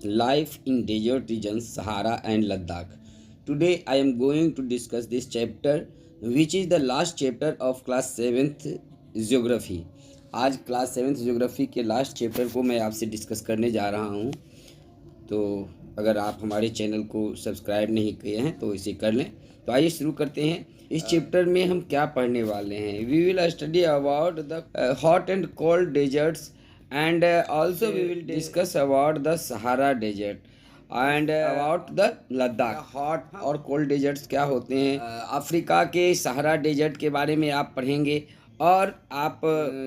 Life in Desert Regions, Sahara and Ladakh. Today I am going to discuss this chapter, which is the last chapter of class 7th Geography. आज class 7th Geography के last chapter को मैं आपसे discuss करने जा रहा हूँ। तो अगर आप हमारे चैनल को सब्सक्राइब नहीं किए हैं तो इसे कर लें। तो आइए शुरू करते हैं। इस चैप्टर में हम क्या पढ़ने वाले हैं? We will study about the hot and cold deserts and also we will discuss about the Sahara desert and about the Ladakh. Hot और कोल्ड डेजर्ट्स क्या होते हैं, अफ्रीका के सहारा डेजर्ट के बारे में आप पढ़ेंगे। और आप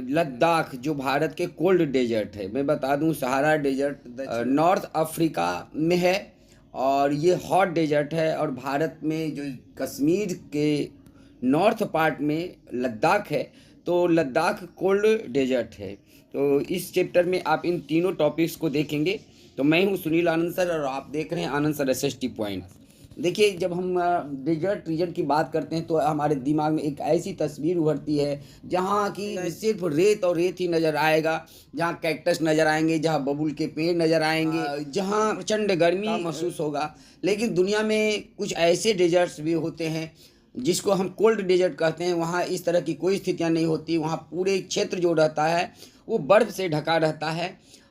लद्दाख जो भारत के कोल्ड डेजर्ट है, मैं बता दूं सहारा डेजर्ट नॉर्थ अफ्रीका में है और ये हॉट डेजर्ट है। और भारत में जो कश्मीर के नॉर्थ पार्ट में लद्दाख है, तो लद्दाख कोल्ड डेजर्ट है। तो इस चैप्टर में आप इन तीनों टॉपिक्स को देखेंगे। तो मैं हूं सुनील आनंद सर और आप देख रहे हैं आनंद सर एसएसटी पॉइंट। देखिए, जब हम डेजर्ट रीजन की बात करते हैं तो हमारे दिमाग में एक ऐसी तस्वीर उभरती है जहाँ की सिर्फ रेत और रेत ही नज़र आएगा, जहाँ कैक्टस नज़र आएंगे, जहाँ बबूल के पेड़ नज़र आएंगे, जहाँ प्रचंड गर्मी महसूस होगा। लेकिन दुनिया में कुछ ऐसे डेजर्ट्स भी होते हैं जिसको हम कोल्ड डेजर्ट कहते हैं। वहाँ इस तरह की कोई स्थितियाँ नहीं होती। वहाँ पूरे क्षेत्र जो रहता है वो बर्फ से ढका रहता है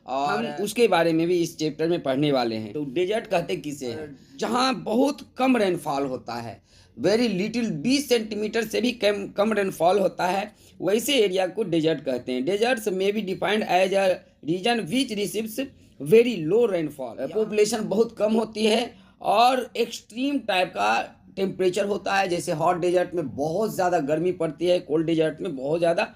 और हम उसके बारे में भी इस चैप्टर में पढ़ने वाले हैं। तो डेजर्ट कहते किसे हैं? जहाँ बहुत कम रेनफॉल होता है, वेरी लिटिल, 20 सेंटीमीटर से भी कम रेनफॉल होता है, वैसे एरिया को डेजर्ट कहते हैं। डेजर्ट्स में be defined as a region which receives very low rainfall. Population बहुत कम होती है और एक्सट्रीम टाइप का टेम्परेचर होता है। जैसे हॉट डेजर्ट में बहुत ज़्यादा गर्मी पड़ती है, कोल्ड डेजर्ट में बहुत ज़्यादा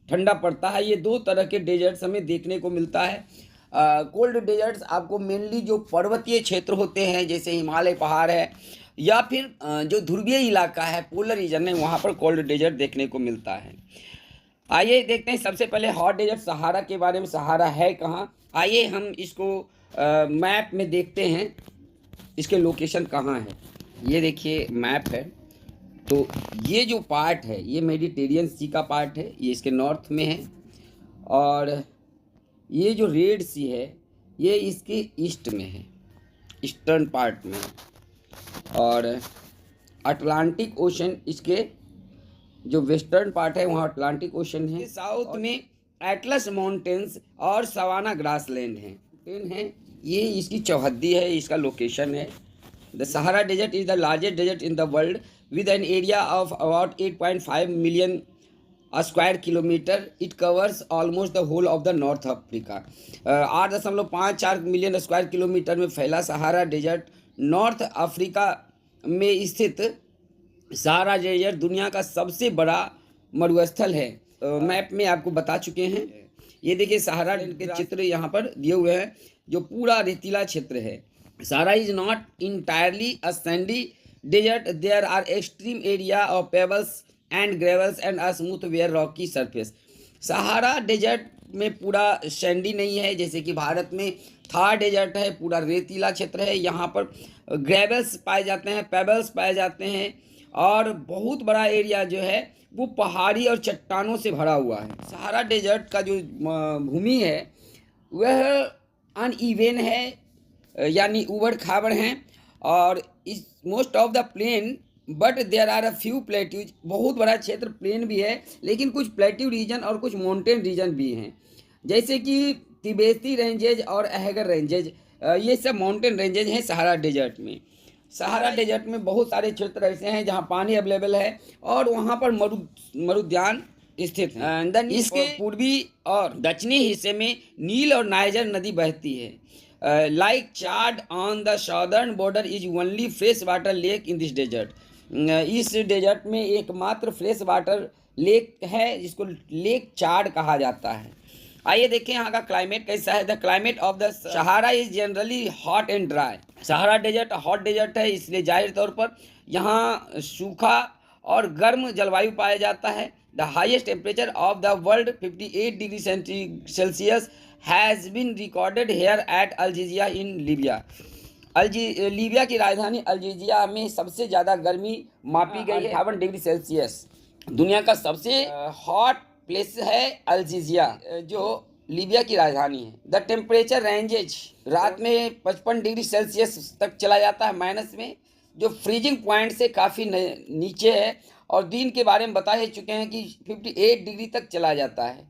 ठंडा पड़ता है। ये दो तरह के डेजर्ट्स हमें देखने को मिलता है। कोल्ड डेजर्ट्स आपको मेनली जो पर्वतीय क्षेत्र होते हैं, जैसे हिमालय पहाड़ है या फिर जो ध्रुवीय इलाका है, पोलर रीजन है, वहाँ पर कोल्ड डेजर्ट देखने को मिलता है। आइए देखते हैं सबसे पहले हॉट डेजर्ट सहारा के बारे में। सहारा है कहाँ? आइए हम इसको मैप में देखते हैं, इसके लोकेशन कहाँ है। ये देखिए मैप है। तो ये जो पार्ट है ये मेडिटेरियन सी का पार्ट है, ये इसके नॉर्थ में है। और ये जो रेड सी है ये इसके ईस्ट में है, ईस्टर्न पार्ट में है। और अटलांटिक ओशन इसके जो वेस्टर्न पार्ट है वहाँ अटलांटिक ओशन है। साउथ में एटलस माउंटेन्स और सवाना ग्रासलैंड है। ये इसकी चौहद्दी है, इसका लोकेशन है। The Sahara Desert is the largest desert in the world with an area of about 8.5 million square kilometer. It covers almost the whole of the North Africa. 8.54 million square kilometre में फैला Sahara desert north Africa में स्थित Sahara desert दुनिया का सबसे बड़ा मरुस्थल है। मैप में आपको बता चुके हैं। ये देखिए सहारा के चित्र यहाँ पर दिए हुए हैं, जो पूरा रेतीला क्षेत्र है। Sahara is not entirely a sandy desert. There are extreme area of pebbles and gravels and a smooth where rocky surface. Sahara desert में पूरा सैंडी नहीं है, जैसे कि भारत में थार डेजर्ट है, पूरा रेतीला क्षेत्र है। यहाँ पर ग्रेवल्स पाए जाते हैं, पेबल्स पाए जाते हैं और बहुत बड़ा एरिया जो है वो पहाड़ी और चट्टानों से भरा हुआ है। सहारा डेजर्ट का जो भूमि है वह अनइवन है, यानी उबड़ खाबड़ हैं। और इस most of the plain but there are a few plateaus. बहुत बड़ा क्षेत्र प्लेन भी है, लेकिन कुछ प्लेट्यू रीजन और कुछ माउंटेन रीजन भी हैं, जैसे कि तिबेती रेंजेज और अहगर रेंजेज। ये सब माउंटेन रेंजेज हैं सहारा डेजर्ट में। सहारा डेजर्ट में बहुत सारे क्षेत्र ऐसे हैं जहाँ पानी अवेलेबल है और वहाँ पर मरुद्यान स्थित है। इसके पूर्वी और दक्षिणी हिस्से में नील और नाइजर नदी बहती है। Like Chad on the southern border is only fresh water lake in this desert. इस डेजर्ट में एकमात्र फ्रेश वाटर लेक है जिसको लेक चाड कहा जाता है। आइए देखें यहाँ का क्लाइमेट कैसा है। The climate of the Sahara is generally hot and dry. Sahara desert hot desert है, इसलिए जाहिर तौर पर यहाँ सूखा और गर्म जलवायु पाया जाता है। The highest temperature of the world 58 degree Celsius has been recorded here at Algeria in Libya. Libya की राजधानी अल्जीरिया में सबसे ज़्यादा गर्मी मापी गई है 58 डिग्री सेल्सियस। दुनिया का सबसे हॉट प्लेस है अल्जीरिया, जो लीबिया की राजधानी है। द टेम्परेचर रेंजेज, रात में 55 डिग्री सेल्सियस तक चला जाता है माइनस में, जो फ्रीजिंग पॉइंट से काफ़ी नीचे है। और दिन के बारे में बता ही चुके हैं कि 58 डिग्री तक चला जाता है।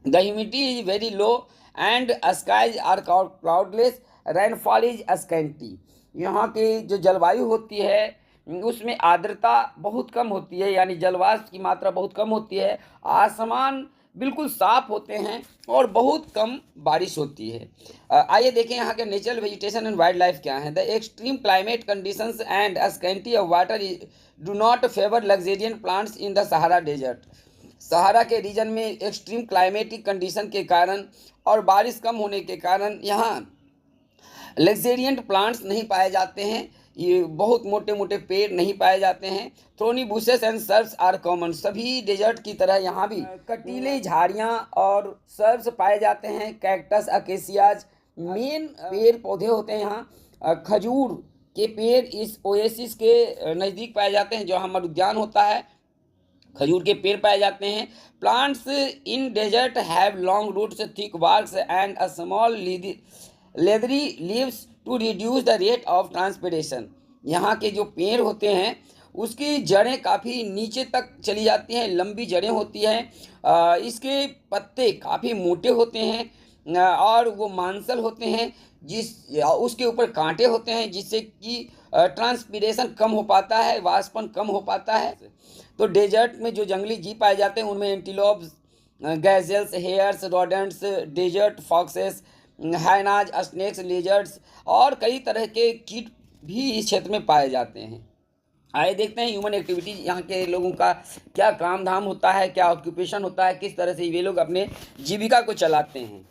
The humidity is very low and skies are cloudless, rainfall is scanty. यहाँ की जो जलवायु होती है उसमें आर्द्रता बहुत कम होती है, यानी जलवाष्प की मात्रा बहुत कम होती है। आसमान बिल्कुल साफ होते हैं और बहुत कम बारिश होती है। आइए देखें यहाँ के natural vegetation and wildlife क्या है। The extreme climate conditions and scanty of water do not favour luxuriant plants in the Sahara desert. Sahara के रीजन में एक्सट्रीम क्लाइमेटिक कंडीशन के कारण और बारिश कम होने के कारण यहाँ लग्जेरियंट प्लांट्स नहीं पाए जाते हैं। ये बहुत मोटे मोटे पेड़ नहीं पाए जाते हैं। Thorny bushes and shrubs are common, सभी डेजर्ट की तरह यहाँ भी कटीले झाड़ियाँ और सर्ब्स पाए जाते हैं। कैक्टस, अकेसियाज मेन पेड़ पौधे होते हैं यहाँ। खजूर के पेड़ इस ओएसिस के नज़दीक पाए जाते हैं, जो हमारा उद्यान होता है। खजूर के पेड़ पाए जाते हैं। Plants in desert have long roots, thick barks and a small leathery leaves to reduce the rate of transpiration. यहाँ के जो पेड़ होते हैं उसकी जड़ें काफ़ी नीचे तक चली जाती हैं, लंबी जड़ें होती हैं। इसके पत्ते काफ़ी मोटे होते हैं और वो मांसल होते हैं, उसके ऊपर कांटे होते हैं, जिससे कि ट्रांसपिरेशन कम हो पाता है, वाष्पन कम हो पाता है। तो डेजर्ट में जो जंगली जीव पाए जाते हैं उनमें antelopes, gazelles, hares, rodents, desert foxes, hyenas, snakes, lizards और कई तरह के कीट भी इस क्षेत्र में पाए जाते हैं। आइए देखते हैं ह्यूमन एक्टिविटी, यहाँ के लोगों का क्या काम धाम होता है, क्या ऑक्यूपेशन होता है, किस तरह से वे लोग अपने जीविका को चलाते हैं।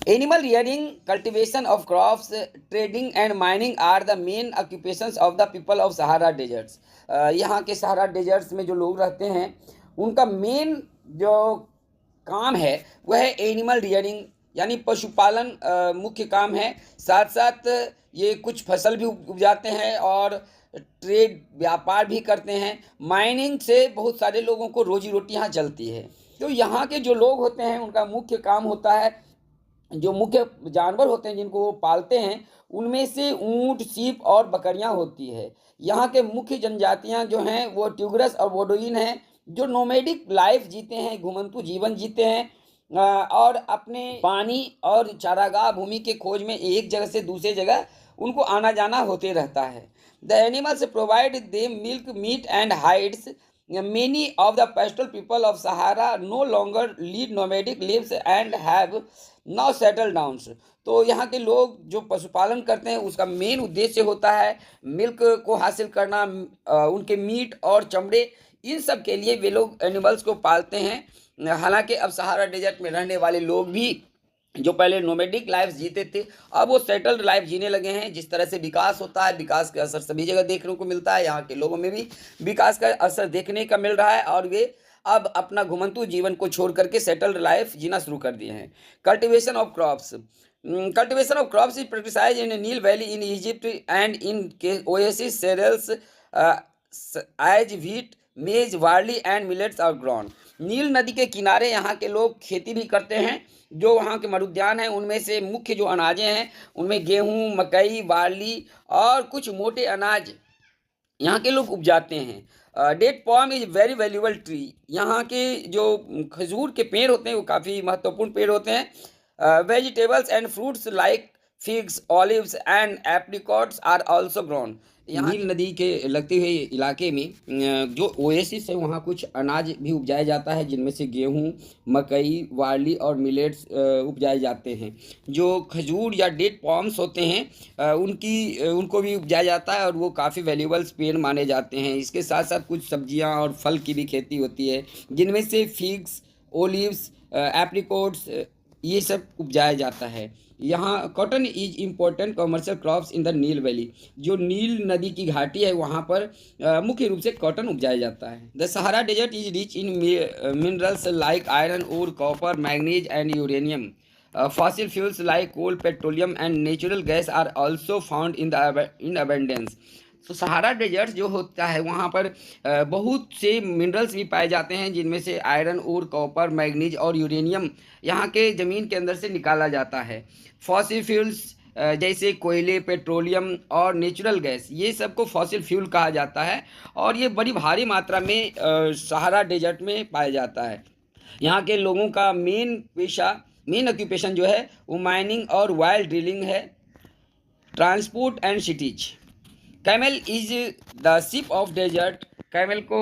Animal rearing, cultivation of crops, trading and mining are the main occupations of the people of Sahara deserts. यहाँ के सहारा डेजर्ट्स में जो लोग रहते हैं उनका मेन जो काम है वह है एनिमल रियरिंग, यानी पशुपालन मुख्य काम है। साथ साथ ये कुछ फसल भी उपजाते हैं और ट्रेड व्यापार भी करते हैं। माइनिंग से बहुत सारे लोगों को रोजी रोटी यहाँ चलती है। तो यहाँ के जो लोग होते हैं उनका मुख्य काम होता है, जो मुख्य जानवर होते हैं जिनको वो पालते हैं उनमें से ऊँट, सीप और बकरियाँ होती है। यहाँ के मुख्य जनजातियाँ जो हैं वो ट्यूगरस और वोडोइन हैं, जो नोमैडिक लाइफ जीते हैं, घुमंतु जीवन जीते हैं और अपने पानी और चारागाह भूमि के खोज में एक जगह से दूसरे जगह उनको आना जाना होते रहता है। The animals provide them milk, meat and hides. Many of the pastoral people of Sahara no longer lead nomadic lives and have now settled down. तो यहाँ के लोग जो पशुपालन करते हैं उसका मेन उद्देश्य होता है मिल्क को हासिल करना, उनके मीट और चमड़े, इन सब के लिए वे लोग एनिमल्स को पालते हैं। हालांकि अब सहारा डेजर्ट में रहने वाले लोग भी जो पहले नोमैडिक लाइफ जीते थे अब वो सेटल्ड लाइफ जीने लगे हैं। जिस तरह से विकास होता है, विकास का असर सभी जगह देखने को मिलता है। यहाँ के लोगों में भी विकास का असर देखने का मिल रहा है और वे अब अपना घुमंतु जीवन को छोड़ करके सेटल्ड लाइफ जीना शुरू कर दिए हैं। Cultivation of crops, cultivation of crops is practised in Nile valley in Egypt and in oasis cereals as wheat, maize, barley and millets are grown. नील नदी के किनारे यहाँ के लोग खेती भी करते हैं। जो वहाँ के मरुद्यान हैं उनमें से मुख्य जो अनाजें हैं उनमें गेहूँ, मकई, बार्ली और कुछ मोटे अनाज यहाँ के लोग उपजाते हैं। Date palm is very valuable tree, यहाँ के जो खजूर के पेड़ होते हैं वो काफ़ी महत्वपूर्ण पेड़ होते हैं। Vegetables and fruits like figs, olives and apricots are also grown. यहाँ नील नदी के लगते हुए इलाके में जो ओएसिस है वहाँ कुछ अनाज भी उपजाया जाता है, जिनमें से गेहूँ, मकई, बार्ली और मिलेट्स उपजाए जाते हैं। जो खजूर या डेट पॉम्स होते हैं उनको भी उपजाया जाता है और वो काफ़ी वैल्यूबल्स पेड़ माने जाते हैं। इसके साथ साथ कुछ सब्जियाँ और फल की भी खेती होती है, जिनमें से फिग्स, ओलिव्स, एप्रिकॉट्स ये सब उपजाया जाता है। यहाँ cotton is important commercial crops in the Nile valley, जो नील नदी की घाटी है वहाँ पर मुख्य रूप से कॉटन उपजाया जाता है। The Sahara desert is rich in minerals like iron ore, copper, manganese and uranium. Fossil fuels like coal, petroleum and natural gas are also found in abundance. तो सहारा डेजर्ट जो होता है वहाँ पर बहुत से मिनरल्स भी पाए जाते हैं, जिनमें से आयरन और कॉपर, मैग्नीज और यूरेनियम यहाँ के ज़मीन के अंदर से निकाला जाता है। फॉसिल फ्यूल्स जैसे कोयले, पेट्रोलियम और नेचुरल गैस, ये सबको फॉसिल फ्यूल कहा जाता है और ये बड़ी भारी मात्रा में सहारा डेजर्ट में पाया जाता है। यहाँ के लोगों का मेन ऑक्यूपेशन जो है वो माइनिंग और वाइल ड्रिलिंग है। Transport and cities. Camel is the ship of desert. Camel को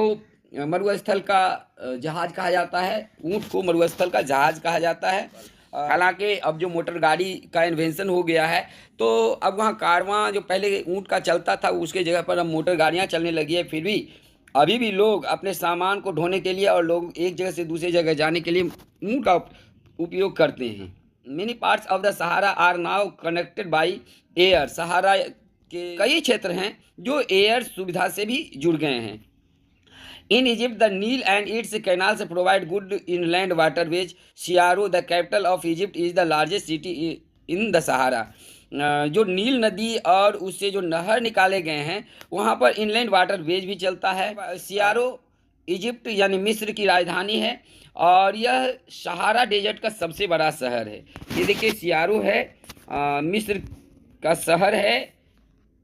मरुस्थल का जहाज कहा जाता है, ऊँट को मरुस्थल का जहाज कहा जाता है। हालांकि अब जो मोटर गाड़ी का इन्वेंशन हो गया है तो अब वहाँ कारवां जो पहले ऊँट का चलता था उसके जगह पर अब मोटर गाड़ियाँ चलने लगी है। फिर भी अभी भी लोग अपने सामान को ढोने के लिए और लोग एक जगह से दूसरी जगह जाने के लिए ऊँट का उपयोग करते हैं। Many parts of the Sahara are now connected by air. Sahara के कई क्षेत्र हैं जो एयर सुविधा से भी जुड़ गए हैं। In Egypt, the Nile and its canals provide good inland waterways. Cairo, the capital of Egypt, is the largest city in the Sahara. जो नील नदी और उससे जो नहर निकाले गए हैं वहाँ पर इनलैंड वाटरवेज भी चलता है। सियारो इजिप्ट यानी मिस्र की राजधानी है और यह सहारा डेजर्ट का सबसे बड़ा शहर है। ये देखिए सियारो है, मिस्र का शहर है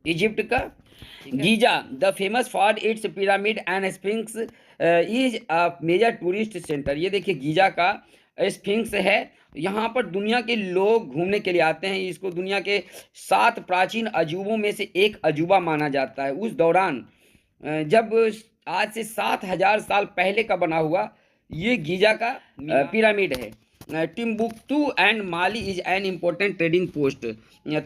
इजिप्ट का। Giza, the famous for its pyramid and sphinx, is a major tourist centre. ये देखिए गीजा का स्फिंक्स है, यहाँ पर दुनिया के लोग घूमने के लिए आते हैं। इसको दुनिया के 7 प्राचीन अजूबों में से एक अजूबा माना जाता है। उस दौरान जब आज से 7,000 साल पहले का बना हुआ ये गीजा का पिरामिड है। Timbuktu and Mali is an important trading post.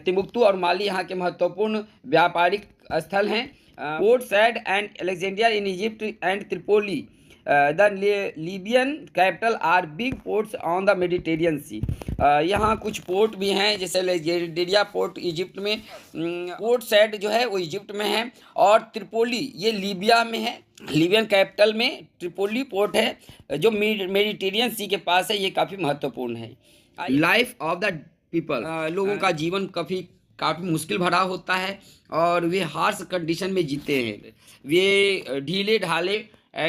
Timbuktu और माली यहाँ के महत्वपूर्ण व्यापारिक स्थल हैं। Port Said and Alexandria in Egypt and Tripoli the Libyan capital are big ports on the Mediterranean sea. यहाँ कुछ पोर्ट भी हैं, जैसे अलेक्जेंड्रिया पोर्ट इजिप्ट में, पोर्ट सैड जो है वो इजिप्ट में है और त्रिपोली ये लीबिया में है। लीबियन कैपिटल में ट्रिपोली पोर्ट है जो मेडिटेरियन सी के पास है। ये काफ़ी महत्वपूर्ण है। लाइफ ऑफ द पीपल, लोगों का जीवन काफ़ी मुश्किल भरा होता है और वे हार्श कंडीशन में जीते हैं। वे ढीले ढाले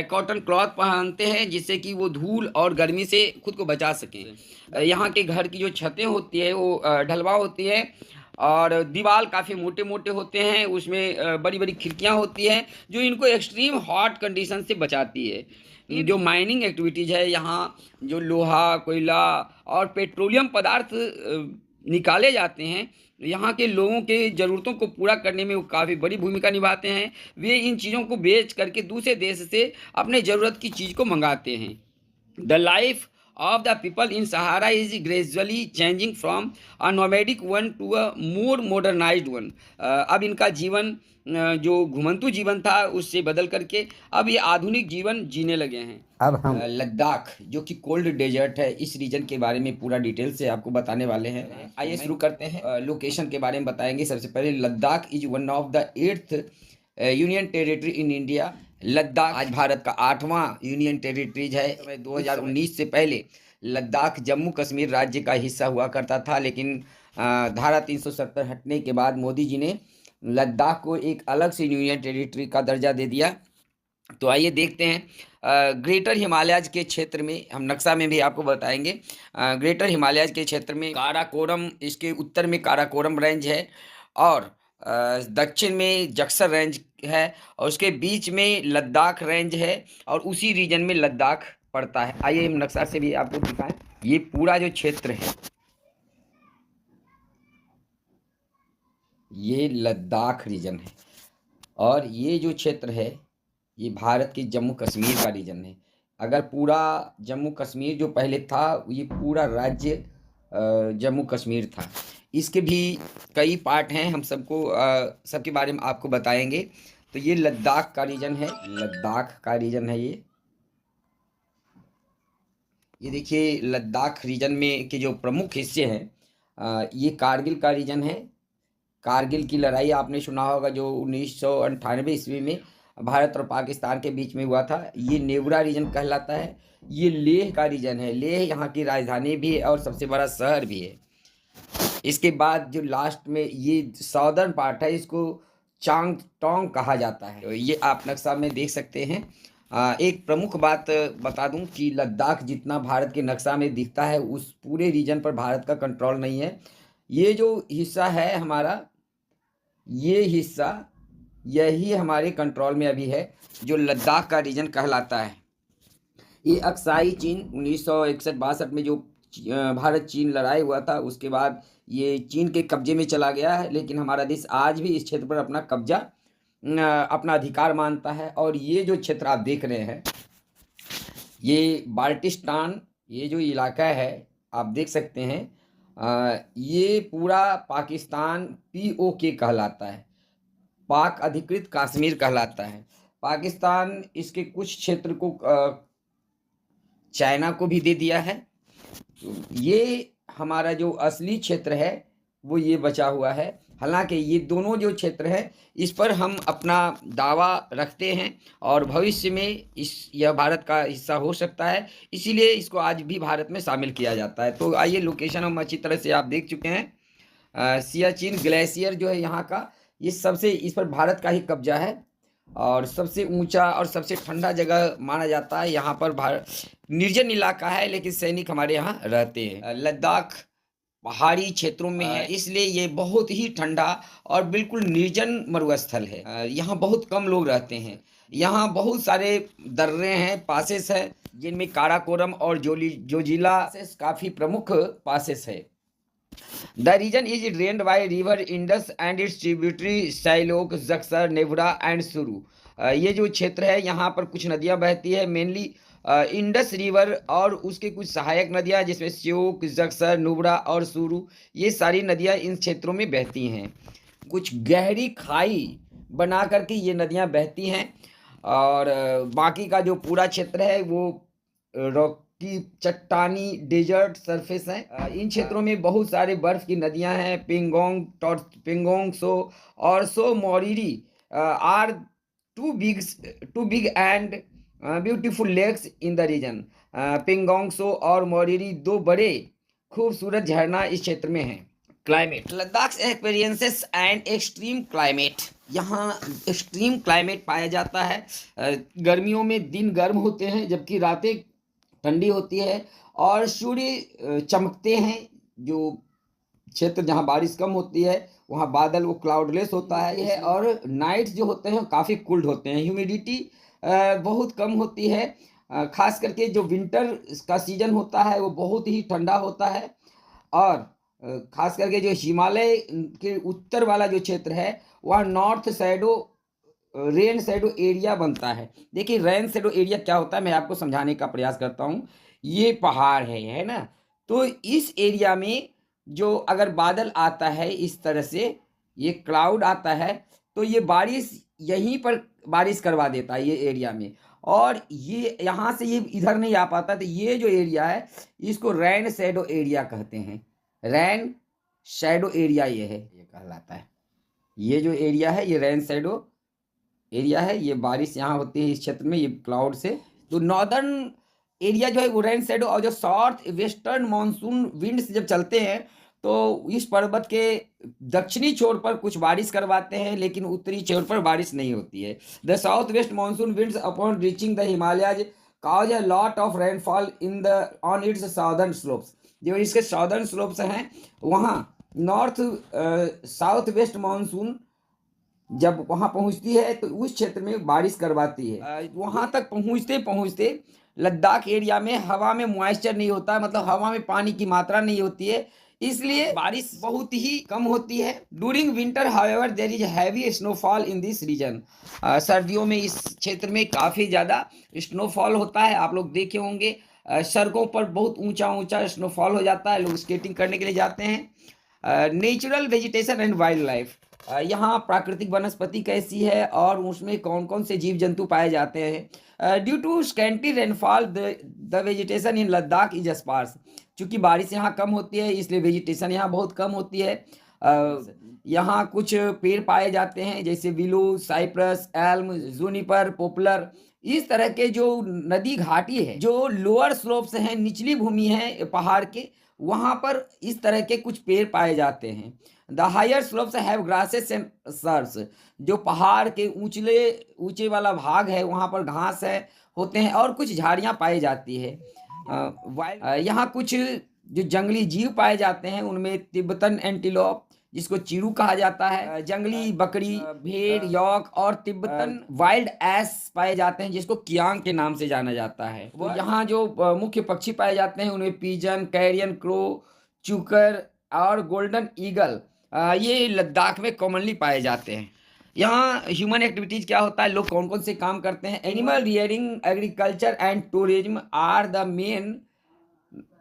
कॉटन क्लॉथ पहनते हैं जिससे कि वो धूल और गर्मी से खुद को बचा सकें। यहाँ के घर की जो छतें होती है वो ढलवा होती है और दीवार काफ़ी मोटे मोटे होते हैं, उसमें बड़ी बड़ी खिड़कियाँ होती हैं जो इनको एक्सट्रीम हॉट कंडीशन से बचाती है। जो माइनिंग एक्टिविटीज़ है यहाँ, जो लोहा, कोयला और पेट्रोलियम पदार्थ निकाले जाते हैं, यहाँ के लोगों के ज़रूरतों को पूरा करने में वो काफ़ी बड़ी भूमिका निभाते हैं। वे इन चीज़ों को बेच करके दूसरे देश से अपने ज़रूरत की चीज़ को मंगाते हैं। The life of the people in Sahara is gradually changing from a nomadic one to a more modernized one. अब इनका जीवन जो घुमंतु जीवन था उससे बदल करके अब ये आधुनिक जीवन जीने लगे हैं। अब हम लद्दाख जो कि कोल्ड डेजर्ट है, इस रीजन के बारे में पूरा डिटेल से आपको बताने वाले हैं। आइए शुरू करते हैं। लोकेशन के बारे में बताएंगे। सबसे पहले Ladakh is one of the 8th union territory in India. Ladakh आज भारत का 8वां यूनियन टेरिटरीज है। 2019 से पहले लद्दाख जम्मू कश्मीर राज्य का हिस्सा हुआ करता था, लेकिन धारा 370 हटने के बाद मोदी जी ने लद्दाख को एक अलग से यूनियन टेरिटरी का दर्जा दे दिया। तो आइए देखते हैं। ग्रेटर हिमालयाज के क्षेत्र में, हम नक्शा में भी आपको बताएंगे, ग्रेटर हिमालयाज के क्षेत्र में काराकोरम, इसके उत्तर में काराकोरम रेंज है और दक्षिण में जक्सर रेंज है और उसके बीच में लद्दाख रेंज है और उसी रीजन में लद्दाख पड़ता है। आइए हम नक्शा से भी आपको दिखाएं। ये पूरा जो क्षेत्र है ये लद्दाख रीजन है और ये जो क्षेत्र है ये भारत के जम्मू कश्मीर का रीजन है। अगर पूरा जम्मू कश्मीर जो पहले था ये पूरा राज्य जम्मू कश्मीर था। इसके भी कई पार्ट हैं, हम सबके बारे में आपको बताएंगे। तो ये लद्दाख का रीजन है, लद्दाख का रीजन है ये देखिए लद्दाख रीजन में के जो प्रमुख हिस्से हैं, ये कारगिल का रीजन है। कारगिल की लड़ाई आपने सुना होगा जो 1998 ईस्वी में भारत और पाकिस्तान के बीच में हुआ था। ये नेवरा रीजन कहलाता है। ये लेह का रीजन है। लेह यहाँ की राजधानी भी है और सबसे बड़ा शहर भी है। इसके बाद जो लास्ट में ये साउदर्न पार्ट है, इसको चांगटोंग कहा जाता है। तो ये आप नक्शा में देख सकते हैं। एक प्रमुख बात बता दूं कि लद्दाख जितना भारत के नक्शा में दिखता है उस पूरे रीजन पर भारत का कंट्रोल नहीं है। ये जो हिस्सा है हमारा, ये हिस्सा यही हमारे कंट्रोल में अभी है, जो लद्दाख का रीजन कहलाता है। ये अक्साई चीन 1961-62 में जो भारत चीन लड़ाई हुआ था, उसके बाद ये चीन के कब्जे में चला गया है, लेकिन हमारा देश आज भी इस क्षेत्र पर अपना कब्जा अपना अधिकार मानता है। और ये जो क्षेत्र आप देख रहे हैं, ये बाल्टिस्तान, ये जो इलाका है आप देख सकते हैं, ये पूरा पाकिस्तान POK कहलाता है, पाक अधिकृत कश्मीर कहलाता है। पाकिस्तान इसके कुछ क्षेत्र को चाइना को भी दे दिया है। तो ये हमारा जो असली क्षेत्र है वो ये बचा हुआ है। हालांकि ये दोनों जो क्षेत्र है इस पर हम अपना दावा रखते हैं और भविष्य में यह भारत का हिस्सा हो सकता है, इसीलिए इसको आज भी भारत में शामिल किया जाता है। तो आइए, लोकेशन हम अच्छी तरह से आप देख चुके हैं। सियाचिन ग्लेशियर जो है यहाँ का, ये सबसे, इस पर भारत का ही कब्जा है और सबसे ऊंचा और सबसे ठंडा जगह माना जाता है। यहाँ पर निर्जन इलाका है, लेकिन सैनिक हमारे यहाँ रहते हैं। लद्दाख पहाड़ी क्षेत्रों में है, इसलिए ये बहुत ही ठंडा और बिल्कुल निर्जन मरुस्थल है। यहाँ बहुत कम लोग रहते हैं। यहाँ बहुत सारे दर्रे हैं, पासेस है, जिनमें काराकोरम और जोजिला काफ़ी प्रमुख पासेस है। The region is drained by river Indus and its tributary Shyok, Zaksar, Nevra and Suru। ये जो क्षेत्र है यहाँ पर कुछ नदियाँ बहती है, मेनली इंडस रिवर और उसके कुछ सहायक नदियाँ जिसमें श्योक, जक्सर, नुब्रा और सुरू, ये सारी नदियाँ इन क्षेत्रों में बहती हैं। कुछ गहरी खाई बना करके ये नदियाँ बहती हैं और बाकी का जो पूरा क्षेत्र है वो रॉकी चट्टानी डेजर्ट सरफेस है। इन क्षेत्रों में बहुत सारे बर्फ की नदियां हैं, पिंगोंग सो और Tso Moriri are two big and beautiful lakes in the region. Pangong Tso और मोरिरी दो बड़े खूबसूरत झरना इस क्षेत्र में हैं। Climate, Ladakh experiences and extreme climate. यहाँ एक्सट्रीम क्लाइमेट पाया जाता है। गर्मियों में दिन गर्म होते हैं जबकि रातें ठंडी होती है और सूर्य चमकते हैं। जो क्षेत्र जहाँ बारिश कम होती है वहाँ बादल वो क्लाउडलेस होता है और नाइट्स जो होते हैं काफ़ी कोल्ड होते हैं। ह्यूमिडिटी बहुत कम होती है। खास करके जो विंटर का सीजन होता है वो बहुत ही ठंडा होता है और खास करके जो हिमालय के उत्तर वाला जो क्षेत्र है वह north shadow rain shadow area बनता है। देखिए, रेन शैडो एरिया क्या होता है मैं आपको समझाने का प्रयास करता हूँ। ये पहाड़ है ना, तो इस एरिया में जो अगर बादल आता है इस तरह से, ये क्लाउड आता है, तो ये बारिश यहीं पर बारिश करवा देता है ये एरिया में, और ये यहाँ से ये इधर नहीं आ पाता। तो ये जो एरिया है इसको रेन शैडो एरिया कहते हैं। रेन शैडो एरिया ये है, ये कहलाता है। ये जो एरिया है ये रेन शैडो एरिया है। ये बारिश यहाँ होती है इस क्षेत्र में, ये क्लाउड से। तो नॉर्दर्न एरिया जो है वो रेन शैडो, और जो साउथ वेस्टर्न मानसून विंड्स जब चलते हैं तो इस पर्वत के दक्षिणी छोर पर कुछ बारिश करवाते हैं, लेकिन उत्तरी छोर पर बारिश नहीं होती है। The south west monsoon winds upon reaching the Himalayas cause a lot of rainfall in the on it's southern slopes. जो इसके साउदर्न स्लोप्स हैं वहाँ नॉर्थ साउथ वेस्ट मानसून जब वहाँ पहुँचती है तो उस क्षेत्र में बारिश करवाती है। वहाँ तक पहुँचते पहुँचते लद्दाख एरिया में हवा में मॉइस्चर नहीं होता, मतलब हवा में पानी की मात्रा नहीं होती है, इसलिए बारिश बहुत ही कम होती है। During winter however there is heavy snowfall in this region. सर्दियों में इस क्षेत्र में काफ़ी ज़्यादा स्नोफॉल होता है। आप लोग देखे होंगे सड़कों पर बहुत ऊंचा ऊंचा स्नोफॉल हो जाता है, लोग स्केटिंग करने के लिए जाते हैं। Natural vegetation and wild life, यहाँ प्राकृतिक वनस्पति कैसी है और उसमें कौन कौन से जीव जंतु पाए जाते हैं। Due to scanty rainfall the vegetation in Ladakh is sparse. चूँकि बारिश यहाँ कम होती है इसलिए वेजिटेशन यहाँ बहुत कम होती है। यहाँ कुछ पेड़ पाए जाते हैं जैसे willow, Cyprus, Elm, Juniper, popular. इस तरह के जो नदी घाटी है, जो लोअर स्लोप्स हैं, निचली भूमि है पहाड़ के, वहाँ पर इस तरह के कुछ पेड़ पाए जाते हैं। The higher slopes have grasses and shrubs, जो पहाड़ के ऊंचे वाला भाग है वहाँ पर घास है होते हैं और कुछ झाड़ियाँ पाई जाती है। यहाँ कुछ जो जंगली जीव पाए जाते हैं उनमें तिब्बतन एंटीलोप, जिसको चीरू कहा जाता है, जंगली बकरी, भेड़, यॉक और तिब्बतन वाइल्ड एस पाए जाते हैं, जिसको कियांग के नाम से जाना जाता है। तो यहाँ जो मुख्य पक्षी पाए जाते हैं उनमें पिजन, कैरियन क्रो, चूकर और गोल्डन ईगल, ये लद्दाख में कॉमनली पाए जाते हैं। यहाँ ह्यूमन एक्टिविटीज क्या होता है, लोग कौन कौन से काम करते हैं। Animal rearing, agriculture and tourism are the main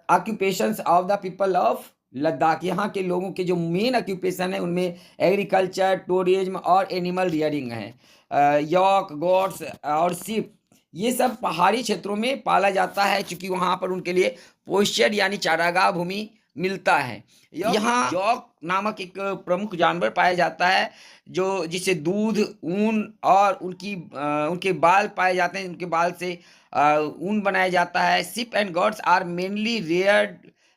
occupations of the people of Ladakh. यहाँ के लोगों के जो मेन ऑक्यूपेशन है उनमें एग्रीकल्चर, टूरिज्म और एनिमल रियरिंग है। यॉक, गोट्स और सिप, ये सब पहाड़ी क्षेत्रों में पाला जाता है, क्योंकि वहाँ पर उनके लिए पोस्चर यानी चारागाह भूमि मिलता है। यहाँ यॉक नामक एक प्रमुख जानवर पाया जाता है जो जिससे दूध, ऊन और उनके बाल पाए जाते हैं, उनके बाल से ऊन बनाया जाता है। Sheep and goats are mainly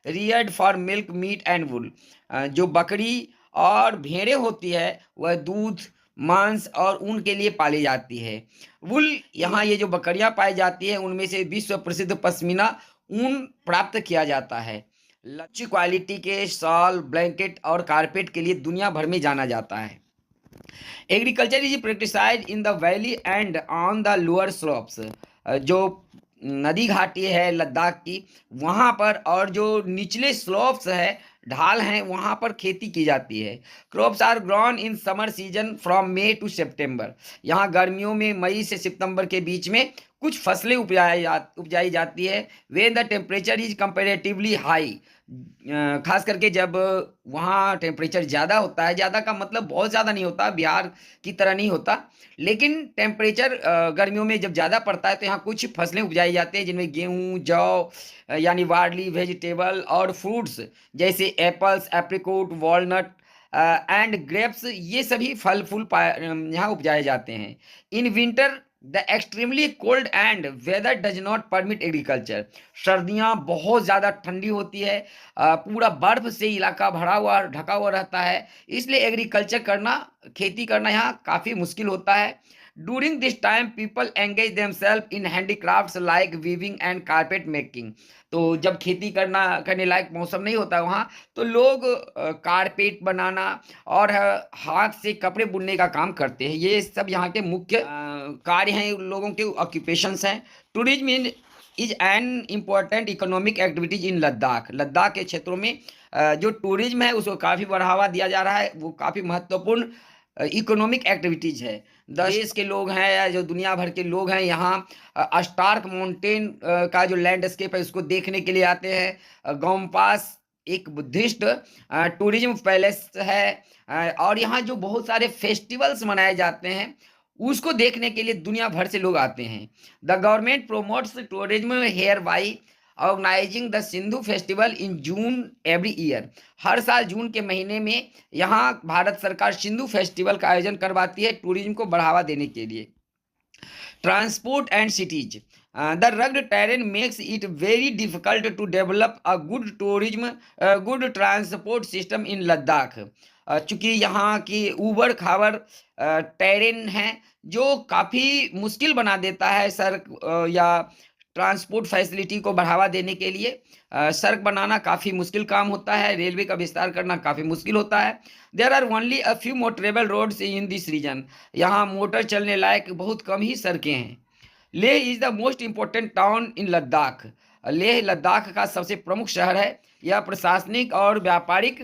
reared for milk, meat and wool. जो बकरी और भेड़ें होती है वह दूध, मांस और ऊन के लिए पाली जाती है। वुल, यहाँ ये जो बकरियां पाई जाती है उनमें से विश्व प्रसिद्ध पश्मीना ऊन प्राप्त किया जाता है। अच्छी क्वालिटी के शॉल, ब्लैंकेट और कारपेट के लिए दुनिया भर में जाना जाता है। Agriculture is practise in the valley and on the lower slopes. जो नदी घाटी है लद्दाख की, वहाँ पर और जो निचले स्लोप्स है, ढाल हैं, वहाँ पर खेती की जाती है। Crops are grown in summer season from May to September. यहाँ गर्मियों में मई से सितंबर के बीच में कुछ फसलें उपजाई जाती है। When the temperature is comparatively high, खास करके जब वहाँ टेम्परेचर ज़्यादा होता है, ज़्यादा का मतलब बहुत ज़्यादा नहीं होता, बिहार की तरह नहीं होता, लेकिन टेम्परेचर गर्मियों में जब ज़्यादा पड़ता है तो यहाँ कुछ फसलें उपजाई जाती हैं, जिनमें गेहूँ, जौ यानी बार्ली, वेजिटेबल और फ्रूट्स जैसे apples, apricot, walnut and grapes, ये सभी फल फूल यहाँ उपजाए जाते हैं। In winter the extremely cold and weather does not permit agriculture. सर्दियाँ बहुत ज़्यादा ठंडी होती है, पूरा बर्फ से इलाका भरा हुआ ढका हुआ रहता है, इसलिए एग्रीकल्चर करना, खेती करना यहाँ काफ़ी मुश्किल होता है। During this time people engage themselves in handicrafts like weaving and carpet making। तो जब खेती करने लायक मौसम नहीं होता वहाँ, तो लोग कारपेट बनाना और हाथ से कपड़े बुनने का काम करते हैं। ये सब यहाँ के मुख्य कार्य हैं, लोगों के ऑक्यूपेशंस हैं। Tourism is an important economic activities in Ladakh. Ladakh के क्षेत्रों में जो टूरिज्म है उसको काफ़ी बढ़ावा दिया जा रहा है, वो काफ़ी महत्वपूर्ण इकोनॉमिक एक्टिविटीज है। देश के लोग हैं या जो दुनिया भर के लोग हैं, यहाँ स्टार्क माउंटेन का जो लैंडस्केप है उसको देखने के लिए आते हैं। गोम्पास एक बुद्धिस्ट टूरिज्म पैलेस है, और यहाँ जो बहुत सारे फेस्टिवल्स मनाए जाते हैं उसको देखने के लिए दुनिया भर से लोग आते हैं। The government promotes tourism here by organising the Sindhu festival in June every year. हर साल जून के महीने में यहाँ भारत सरकार सिंधु फेस्टिवल का आयोजन करवाती है टूरिज्म को बढ़ावा देने के लिए। Transport and cities, the rugged terrain makes it very difficult to develop a good tourism good transport system in Ladakh. चूँकि यहाँ की ऊबड़ खाबड़ टेरेन है जो काफ़ी मुश्किल बना देता है सड़क या ट्रांसपोर्ट फैसिलिटी को बढ़ावा देने के लिए। सड़क बनाना काफ़ी मुश्किल काम होता है, रेलवे का विस्तार करना काफ़ी मुश्किल होता है। There are only a few motorable roads in this region. यहाँ मोटर चलने लायक बहुत कम ही सड़कें हैं। Leh is the most important town in Ladakh. Leh Ladakh का सबसे प्रमुख शहर है, यह प्रशासनिक और व्यापारिक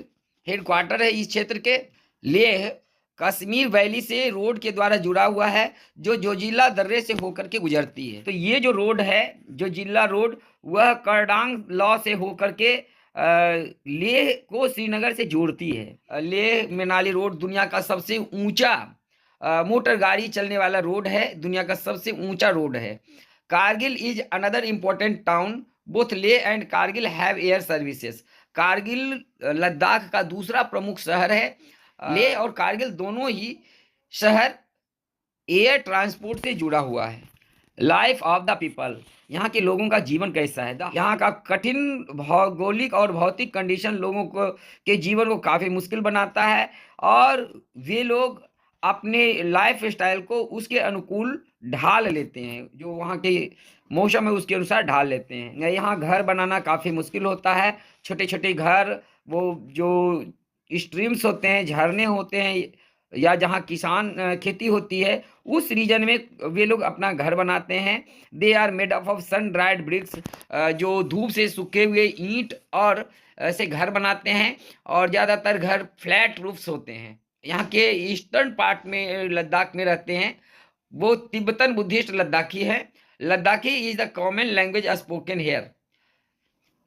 हेडक्वार्टर है इस क्षेत्र के। लेह कश्मीर वैली से रोड के द्वारा जुड़ा हुआ है जो जोजिला दर्रे से होकर के गुजरती है। तो ये जो रोड है जोजिला रोड, वह करडांग लॉ से होकर के लेह को श्रीनगर से जोड़ती है। लेह मनाली रोड दुनिया का सबसे ऊंचा मोटर गाड़ी चलने वाला रोड है, दुनिया का सबसे ऊंचा रोड है। Kargil is another important town, both Leh and Kargil have air services. Kargil Ladakh का दूसरा प्रमुख शहर है। लेह और कारगिल दोनों ही शहर एयर ट्रांसपोर्ट से जुड़ा हुआ है। लाइफ ऑफ द पीपल, यहाँ के लोगों का जीवन कैसा है। यहाँ का कठिन भौगोलिक और भौतिक कंडीशन लोगों को के जीवन को काफ़ी मुश्किल बनाता है, और वे लोग अपने लाइफ स्टाइल को उसके अनुकूल ढाल लेते हैं, जो वहाँ के मौसम है उसके अनुसार ढाल लेते हैं। यहाँ घर बनाना काफ़ी मुश्किल होता है। छोटे छोटे घर, वो जो स्ट्रीम्स होते हैं, झरने होते हैं, या जहाँ किसान खेती होती है, उस रीजन में वे लोग अपना घर बनाते हैं। They are made up of sun dried bricks, जो धूप से सूखे हुए ईंट और ऐसे घर बनाते हैं, और ज़्यादातर घर फ्लैट रूफ्स होते हैं। यहाँ के ईस्टर्न पार्ट में लद्दाख में रहते हैं, वो तिब्बतन बुद्धिस्ट लद्दाखी है। Ladakhi is the common language spoken here.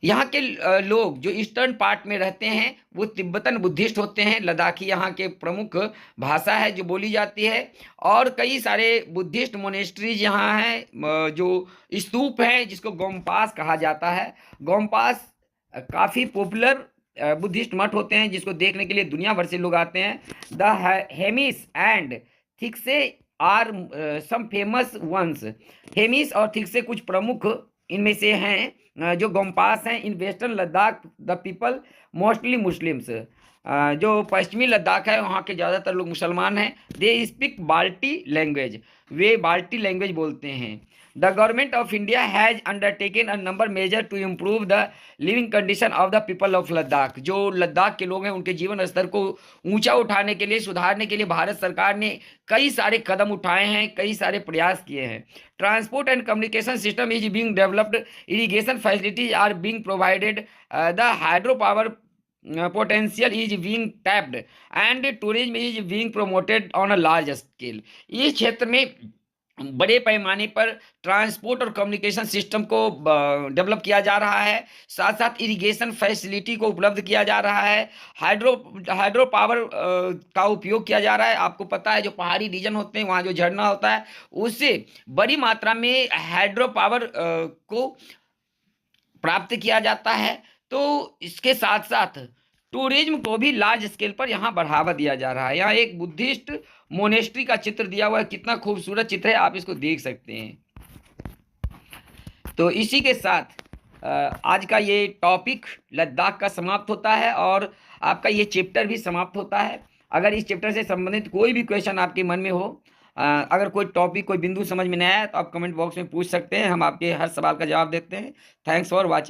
यहाँ के लोग जो ईस्टर्न पार्ट में रहते हैं वो तिब्बतन बुद्धिस्ट होते हैं। लद्दाखी यहाँ के प्रमुख भाषा है जो बोली जाती है, और कई सारे बुद्धिस्ट मोनेस्ट्रीज यहाँ हैं, जो स्तूप हैं जिसको गोम्पास कहा जाता है। गोम्पास काफ़ी पॉपुलर बुद्धिस्ट मठ होते हैं, जिसको देखने के लिए दुनिया भर से लोग आते हैं। The Hemis and Thiksey are some famous ones. Hemis और थिक्से कुछ प्रमुख इनमें से हैं, जो गोम्पास हैं। In western Ladakh the people mostly Muslims, जो पश्चिमी लद्दाख है वहाँ के ज़्यादातर लोग मुसलमान हैं। दे स्पीक बाल्टी लैंग्वेज, वे बाल्टी लैंग्वेज बोलते हैं। The government of India has undertaken a number measure to improve the living condition of the people of Ladakh. जो लद्दाख के लोग हैं उनके जीवन स्तर को ऊंचा उठाने के लिए, सुधारने के लिए भारत सरकार ने कई सारे कदम उठाए हैं, कई सारे प्रयास किए हैं। Transport and communication system is being developed, irrigation facilities are being provided, the hydro power potential is being tapped and tourism is being promoted on a large scale। इस क्षेत्र में बड़े पैमाने पर ट्रांसपोर्ट और कम्युनिकेशन सिस्टम को develop किया जा रहा है, साथ साथ इरिगेशन फैसिलिटी को उपलब्ध किया जा रहा है, हाइड्रो पावर का उपयोग किया जा रहा है। आपको पता है जो पहाड़ी रीजन होते हैं वहाँ जो झरना होता है उससे बड़ी मात्रा में हाइड्रो पावर को प्राप्त किया जाता है। तो इसके साथ साथ टूरिज्म को भी लार्ज स्केल पर यहाँ बढ़ावा दिया जा रहा है। यहाँ एक बुद्धिस्ट मोनेस्ट्री का चित्र दिया हुआ है, कितना खूबसूरत चित्र है, आप इसको देख सकते हैं। तो इसी के साथ आज का ये टॉपिक लद्दाख का समाप्त होता है, और आपका ये चैप्टर भी समाप्त होता है। अगर इस चैप्टर से संबंधित कोई भी क्वेश्चन आपके मन में हो, अगर कोई टॉपिक, कोई बिंदु समझ में नहीं आया तो आप कमेंट बॉक्स में पूछ सकते हैं, हम आपके हर सवाल का जवाब देते हैं। Thanks for watching.